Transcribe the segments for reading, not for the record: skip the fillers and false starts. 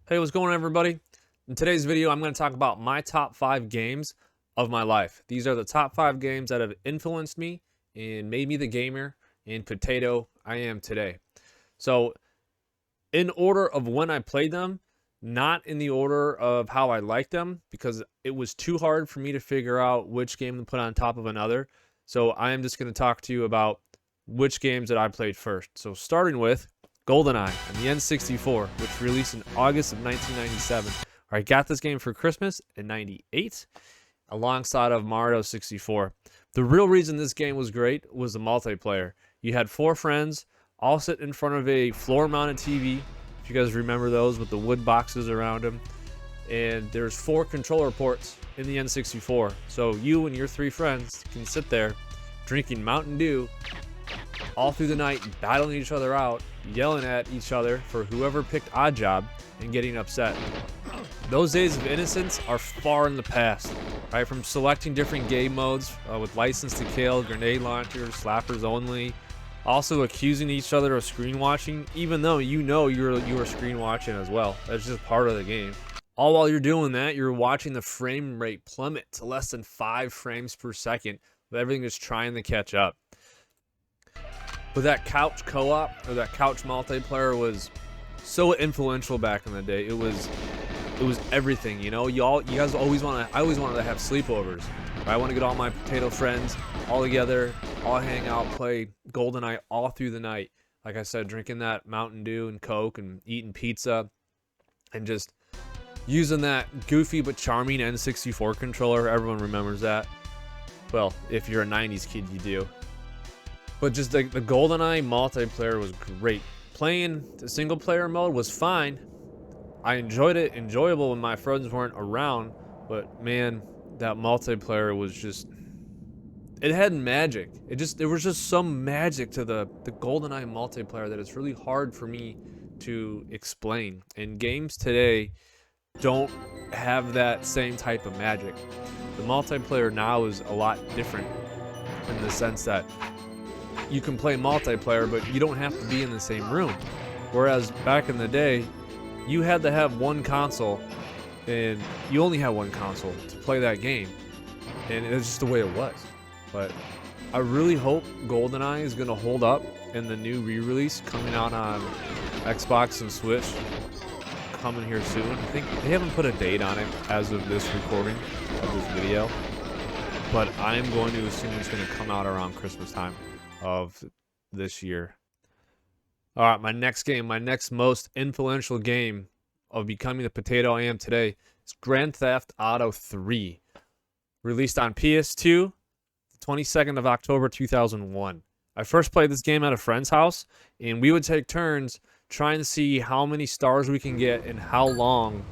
Hey, what's going on, everybody? In today's video, I'm going to talk about my top 5 games of my life. These are the top 5 games that have influenced me and made me the gamer and potato I am today. So, in order of when I played them, not in the order of how I liked them, because it was too hard for me to figure out which game to put on top of another. So, I am just going to talk to you about which games that I played first. So, starting with GoldenEye and the N64, which released in August of 1997. I got this game for Christmas in 98 alongside of Mario 64. The real reason this game was great was the multiplayer. You had 4 friends all sit in front of a floor-mounted TV, if you guys remember those with the wood boxes around them. And there's 4 controller ports in the N64. So you and your 3 friends can sit there drinking Mountain Dew all through the night, battling each other out, yelling at each other for whoever picked odd job, and getting upset. Those days of innocence are far in the past, right? From selecting different game modes with license to kill, grenade launchers, slappers only, also accusing each other of screen watching, even though you know you were screen watching as well. That's just part of the game. All while you're doing that, you're watching the frame rate plummet to less than 5 frames per second, with everything just trying to catch up. But that couch co-op or that couch multiplayer was so influential back in the day. It was everything, you know. You guys always I always wanted to have sleepovers. I want to get all my potato friends all together, all hang out, play GoldenEye all through the night. Like I said, drinking that Mountain Dew and Coke and eating pizza and just using that goofy but charming N64 controller. Everyone remembers that. Well, if you're a 90s kid, you do. But just the GoldenEye multiplayer was great. Playing the single player mode was fine. I enjoyed it, enjoyable when my friends weren't around. But man, that multiplayer was just, it had magic. There was just some magic to the GoldenEye multiplayer that it's really hard for me to explain. And games today don't have that same type of magic. The multiplayer now is a lot different in the sense that you can play multiplayer, but you don't have to be in the same room. Whereas back in the day, you had to have one console, and you only had one console to play that game. And it was just the way it was. But I really hope GoldenEye is going to hold up in the new re-release coming out on Xbox and Switch coming here soon. I think they haven't put a date on it as of this recording of this video, but I am going to assume it's going to come out around Christmas time of this year. All right, my next game, my next most influential game of becoming the potato I am today is Grand Theft Auto 3, released on PS2, the 22nd of October 2001. I first played this game at a friend's house, and we would take turns trying to see how many stars we can get and how long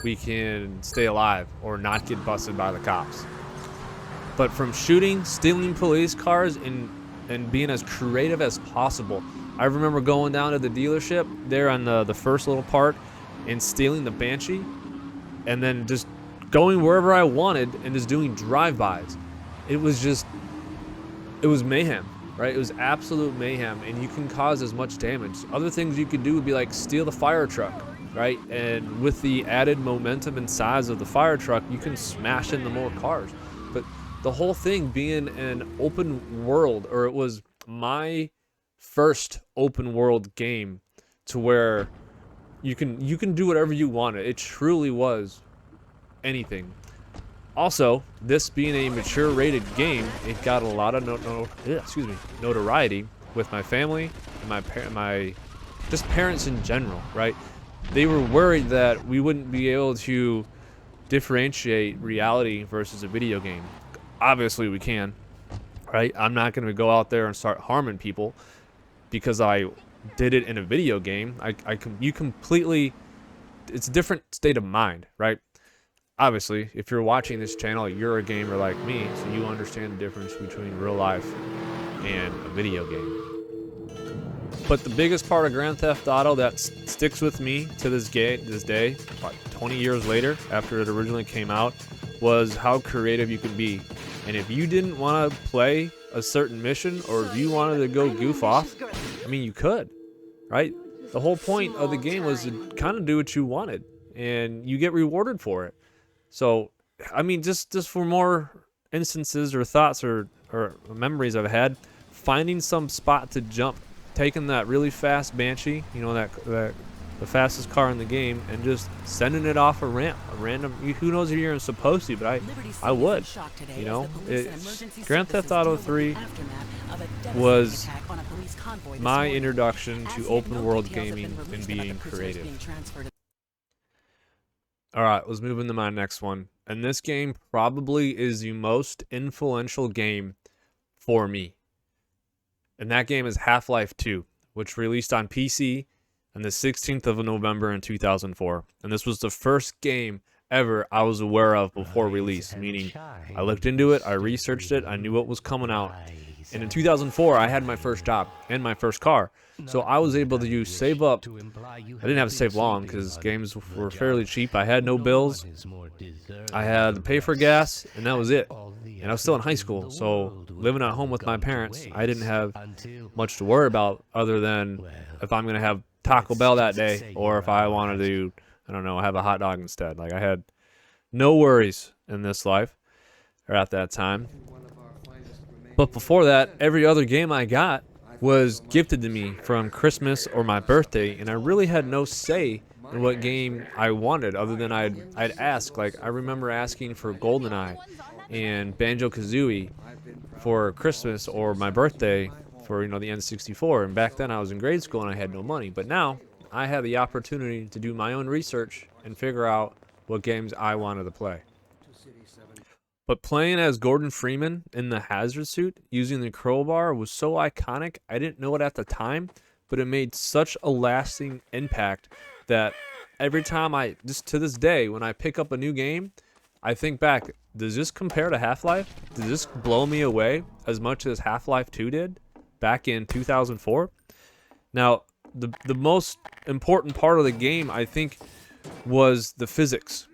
we can stay alive or not get busted by the cops. But from shooting, stealing police cars, and being as creative as possible. I remember going down to the dealership there on the first little part and stealing the Banshee and then just going wherever I wanted and just doing drive-bys. It was mayhem, right? It was absolute mayhem, and you can cause as much damage. Other things you could do would be like steal the fire truck, right? And with the added momentum and size of the fire truck, you can smash into more cars. But the whole thing being an open world, or it was my first open world game to where you can do whatever you wanted. It truly was anything. Also, this being a mature rated game, it got a lot of notoriety with my family and my just parents in general, right? They were worried that we wouldn't be able to differentiate reality versus a video game. Obviously we can, right? I'm not going to go out there and start harming people because I did it in a video game. You completely, it's a different state of mind, right? Obviously, if you're watching this channel, you're a gamer like me, so you understand the difference between real life and a video game. But the biggest part of Grand Theft Auto that sticks with me to this day, about 20 years later after it originally came out, was how creative you can be. And if you didn't want to play a certain mission, or if you wanted to go goof off, I mean, you could, right? The whole point of the game was to kind of do what you wanted. and you get rewarded for it. So, I mean, just for more instances or thoughts or memories I've had, finding some spot to jump, taking that really fast Banshee, you know, that the fastest car in the game, and just sending it off a ramp, a random, who knows if you're supposed to, but I would, you know. Grand Theft Auto 3 was my introduction to open world gaming and being creative. Alright, let's move into my next one. And this game probably is the most influential game for me. And that game is Half-Life 2, which released on PC on the 16th of November in 2004. And this was the first game ever I was aware of before release, meaning I looked into it, I researched it, I knew what was coming out. And in 2004, I had my first job and my first car. So I was able to save up. I didn't have to save long because games were fairly cheap. I had no bills. I had to pay for gas, and that was it. And I was still in high school, so living at home with my parents, I didn't have much to worry about other than if I'm going to have Taco Bell that day or if I wanted to, I don't know, have a hot dog instead. Like, I had no worries in this life, or at that time. But before that, every other game I got was gifted to me from Christmas or my birthday, and I really had no say in what game I wanted other than I'd ask. Like, I remember asking for GoldenEye and Banjo-Kazooie for Christmas or my birthday for, you know, the N64, and back then I was in grade school and I had no money. But now I had the opportunity to do my own research and figure out what games I wanted to play. But playing as Gordon Freeman in the hazard suit using the crowbar was so iconic. I didn't know it at the time, but it made such a lasting impact that every time just to this day, when I pick up a new game, I think back, does this compare to Half-Life? Does this blow me away as much as Half-Life 2 did back in 2004? Now, the most important part of the game, I think, was the physics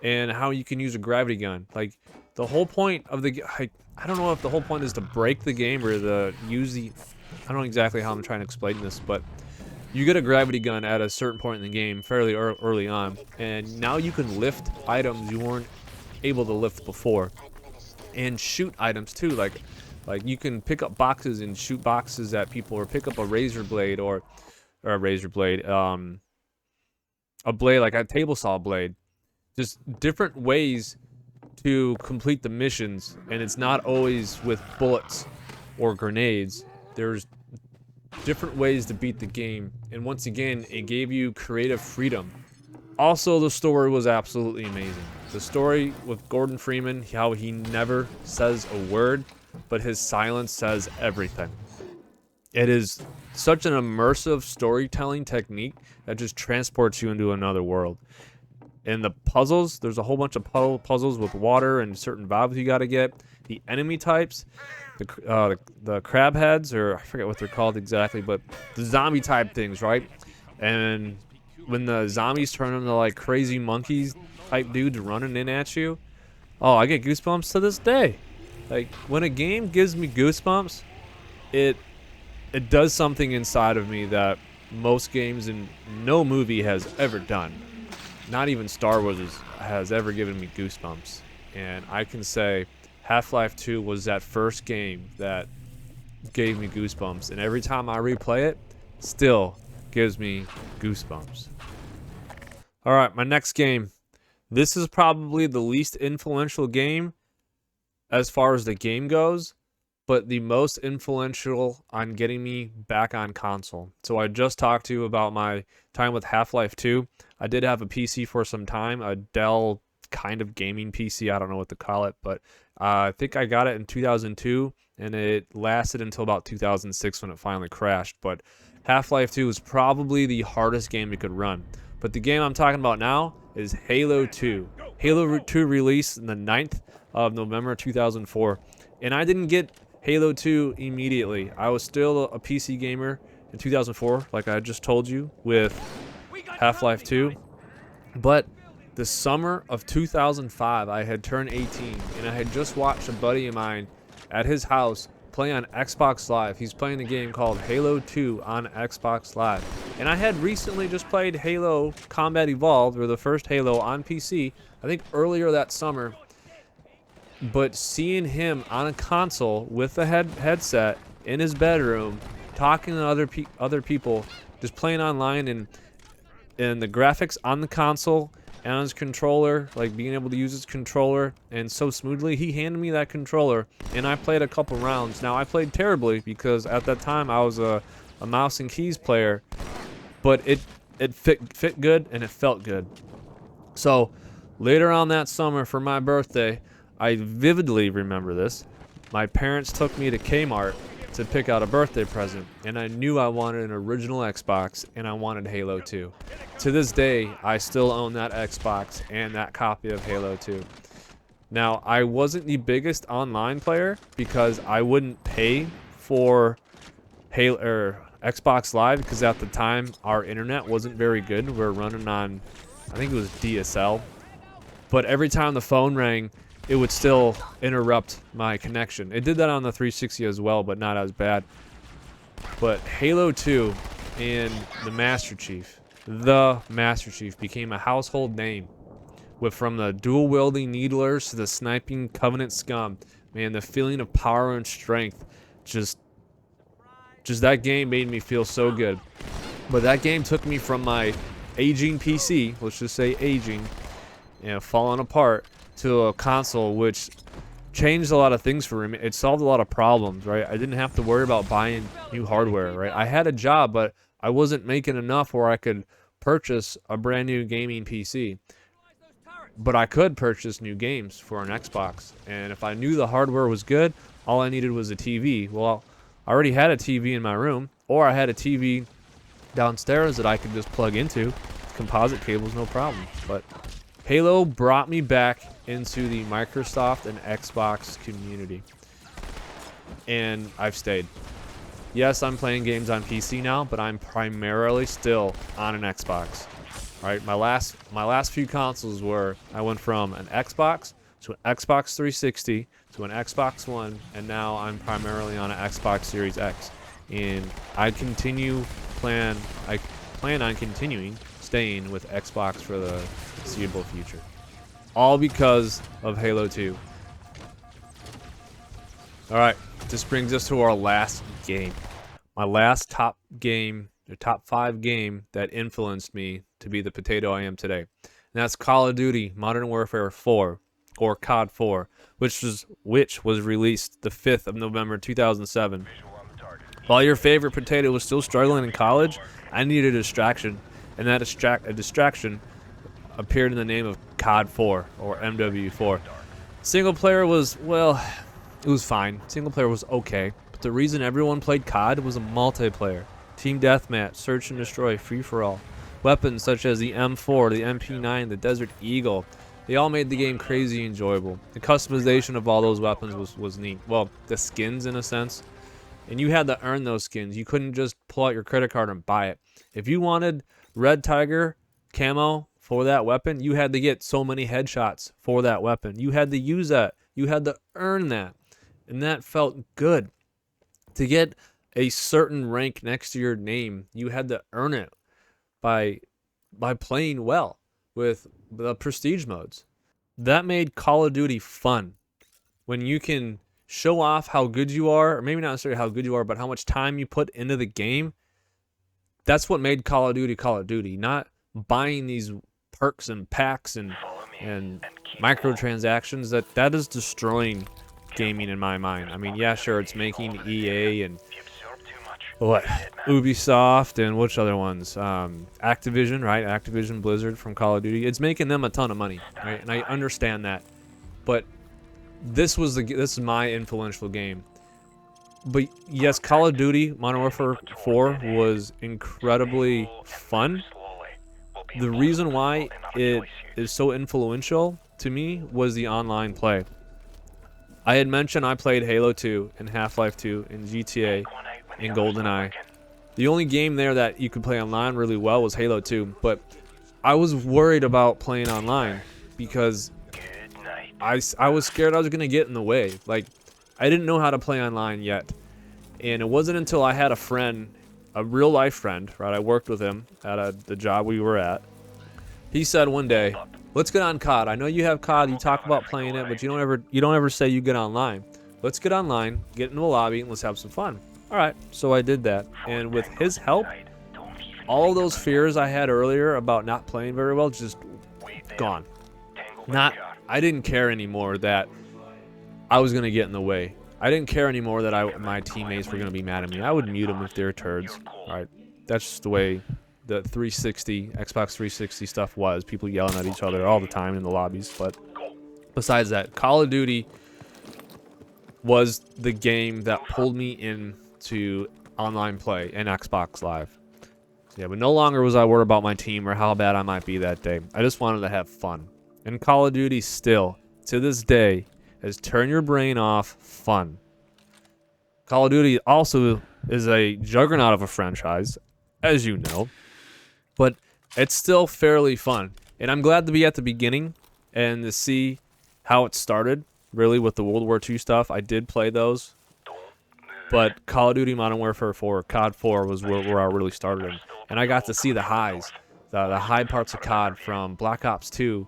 and how you can use a gravity gun. Like, the whole point of the I don't know if the whole point is to break the game or to use the, I don't know exactly how I'm trying to explain this, but you get a gravity gun at a certain point in the game fairly early on, and now you can lift items you weren't able to lift before, and shoot items too. Like you can pick up boxes and shoot boxes at people, or pick up a razor blade or a razor blade, a blade like a table saw blade. Just different ways to complete the missions, and it's not always with bullets or grenades. There's different ways to beat the game, and once again, it gave you creative freedom. Also, the story was absolutely amazing. The story with Gordon Freeman, how he never says a word, but his silence says everything. It is such an immersive storytelling technique that just transports you into another world. And the puzzles, there's a whole bunch of puzzles with water and certain valves you got to get. The enemy types, the crab heads, or I forget what they're called exactly, but the zombie type things, right? And when the zombies turn into like crazy monkeys type dudes running in at you, oh, I get goosebumps to this day. Like, when a game gives me goosebumps, it does something inside of me that most games and no movie has ever done. Not even Star Wars has ever given me goosebumps. And I can say Half-Life 2 was that first game that gave me goosebumps. And every time I replay it, still gives me goosebumps. Alright, my next game. This is probably the least influential game as far as the game goes, but the most influential on getting me back on console. So I just talked to you about my time with Half-Life 2. I did have a PC for some time, a Dell kind of gaming PC. I don't know what to call it, but I think I got it in 2002, and it lasted until about 2006 when it finally crashed. But Half-Life 2 is probably the hardest game it could run. But the game I'm talking about now is Halo 2. Halo 2 released on the 9th of November 2004, and I didn't get Halo 2 immediately. I was still a PC gamer in 2004, like I just told you, with Half-Life 2. But the summer of 2005, I had turned 18, and I had just watched a buddy of mine at his house play on Xbox Live. He's playing a game called Halo 2 on Xbox Live. And I had recently just played Halo Combat Evolved, or the first Halo, on PC, I think earlier that summer. But seeing him on a console with a headset in his bedroom, talking to other people, just playing online, and the graphics on the console and on his controller, like being able to use his controller and so smoothly, he handed me that controller and I played a couple rounds. Now I played terribly because at that time I was a mouse and keys player, but it fit good and it felt good. So later on that summer for my birthday, I vividly remember this. My parents took me to Kmart to pick out a birthday present, and I knew I wanted an original Xbox and I wanted Halo 2. To this day, I still own that Xbox and that copy of Halo 2. Now, I wasn't the biggest online player because I wouldn't pay for Halo or Xbox Live because at the time our internet wasn't very good. We were running on, I think it was DSL. But every time the phone rang, it would still interrupt my connection. It did that on the 360 as well, but not as bad. But Halo 2 and the Master Chief became a household name. From the dual-wielding Needlers to the sniping Covenant scum, man, the feeling of power and strength, just that game made me feel so good. But that game took me from my aging PC, let's just say aging, falling apart, to a console which changed a lot of things for me. It solved a lot of problems, right? I didn't have to worry about buying new hardware, right? I had a job, but I wasn't making enough where I could purchase a brand new gaming PC. But I could purchase new games for an Xbox, and if I knew the hardware was good, all I needed was a TV. Well, I already had a TV in my room, or I had a TV downstairs that I could just plug into. Composite cables, no problem. But Halo brought me back into the Microsoft and Xbox community, and I've stayed. Yes, I'm playing games on PC now, but I'm primarily still on an Xbox. All right, my last few consoles were, I went from an Xbox to an Xbox 360 to an Xbox One, and now I'm primarily on an Xbox Series X. And I plan on continuing staying with Xbox for the foreseeable future. All because of Halo 2. Alright, this brings us to our last game. My last top 5 game that influenced me to be the potato I am today. And that's Call of Duty Modern Warfare 4, or COD 4, which was released the 5th of November 2007. While your favorite potato was still struggling in college, I needed a distraction, and that distraction appeared in the name of COD 4, or MW4. Single player was, well, it was fine. Single player was okay, but the reason everyone played COD was a multiplayer. Team deathmatch, search and destroy, free-for-all. Weapons such as the M4, the MP9, the Desert Eagle, they all made the game crazy enjoyable. The customization of all those weapons was neat. Well, the skins in a sense. And you had to earn those skins. You couldn't just pull out your credit card and buy it. If you wanted Red Tiger camo for that weapon, you had to get so many headshots for that weapon. You had to use that. You had to earn that. And that felt good. To get a certain rank next to your name, you had to earn it by playing well with the prestige modes. That made Call of Duty fun. When you can show off how good you are, or maybe not necessarily how good you are, but how much time you put into the game. That's what made Call of Duty, not buying these perks and packs and microtransactions. That is destroying gaming in my mind. I mean, yeah, sure, it's making EA and Ubisoft and which other ones? Activision, right? Activision Blizzard from Call of Duty. It's making them a ton of money, right? And I understand that, but this is my influential game. But yes, Call of Duty Modern Warfare 4 was incredibly fun. The reason why it is so influential to me was the online play. I had mentioned I played Halo 2 and Half-Life 2 and GTA and GoldenEye. The only game there that you could play online really well was Halo 2, but I was worried about playing online because I was scared I was going to get in the way. Like, I didn't know how to play online yet. And it wasn't until I had a friend a real life friend, right? I worked with him at the job we were at. He said one day, "Let's get on COD. I know you have COD. You talk about playing it, but you don't ever say you get online. Let's get online, get into a lobby, and let's have some fun." All right, so I did that, and with his help, all those fears I had earlier about not playing very well just gone. I didn't care anymore that I was gonna get in the way. I didn't care anymore that my teammates were gonna be mad at me. I would mute them if they're turds. All right, that's just the way the Xbox 360 stuff was. People yelling at each other all the time in the lobbies. But besides that, Call of Duty was the game that pulled me into online play and Xbox Live. Yeah, but no longer was I worried about my team or how bad I might be that day. I just wanted to have fun. And Call of Duty still, to this day, is turn your brain off fun. Call of Duty also is a juggernaut of a franchise, as you know, but it's still fairly fun. And I'm glad to be at the beginning and to see how it started, really, with the World War II stuff. I did play those, but Call of Duty Modern Warfare 4, COD 4 was where I really started. And I got to see the highs, the high parts of COD from Black Ops 2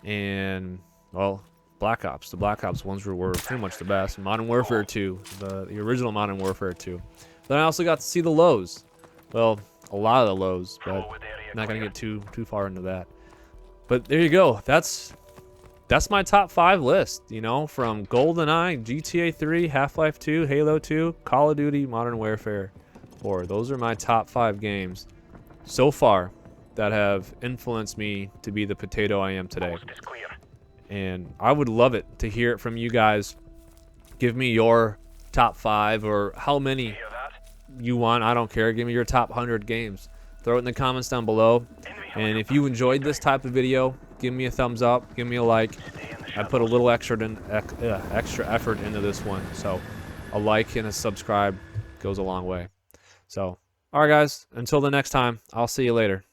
and, well, Black Ops. The Black Ops ones were pretty much the best. Modern Warfare 2, the original Modern Warfare 2. Then I also got to see the lows. Well, a lot of the lows, but I'm not going to get too far into that. But there you go. That's my top 5 list, you know, from GoldenEye, GTA 3, Half-Life 2, Halo 2, Call of Duty, Modern Warfare 4. Those are my top 5 games so far that have influenced me to be the potato I am today. And I would love it to hear it from you guys. Give me your top 5 or how many you want. I don't care. Give me your top 100 games. Throw it in the comments down below. And if you enjoyed this type of video, give me a thumbs up. Give me a like. I put a little extra effort into this one. So a like and a subscribe goes a long way. So, all right, guys. Until the next time, I'll see you later.